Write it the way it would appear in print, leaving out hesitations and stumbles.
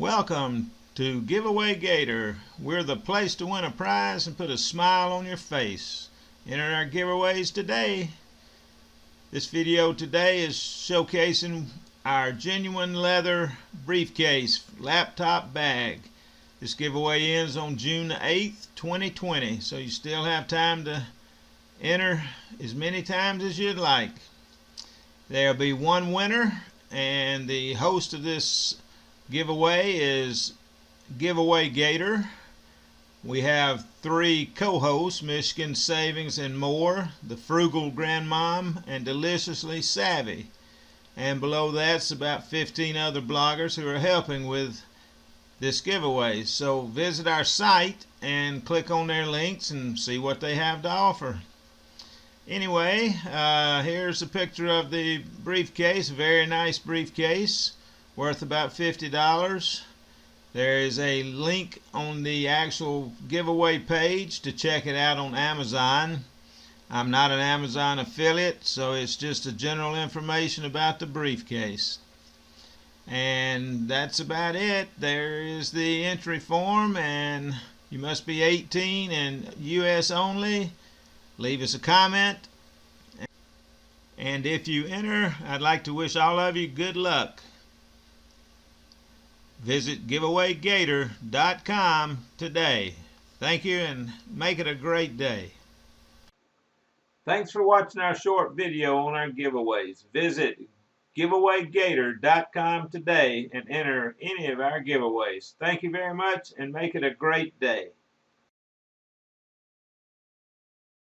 Welcome to Giveaway Gator. We're the place to win a prize and put a smile on your face. Enter our giveaways today. This video today is showcasing our genuine leather briefcase laptop bag. This giveaway ends on June 8th, 2020, so you still have time to enter as many times as you'd like. There'll be one winner, and the host of this giveaway is Giveaway Gator. We have three co-hosts: Michigan Savings and More, The Frugal Grandmom, and Deliciously Savvy. And below that's about 15 other bloggers who are helping with this giveaway. So visit our site and click on their links and see what they have to offer. Anyway, here's a picture of the briefcase. Very nice briefcase, worth about $50. There is a link on the actual giveaway page to check it out on Amazon. I'm not an Amazon affiliate, so it's just a general information about the briefcase. And that's about it. There is the entry form, and you must be 18 and US only. Leave us a comment. And if you enter, I'd like to wish all of you good luck. Visit giveawaygator.com today. Thank you, and make it a great day. Thanks for watching our short video on our giveaways. Visit giveawaygator.com today and enter any of our giveaways. Thank you very much, and make it a great day.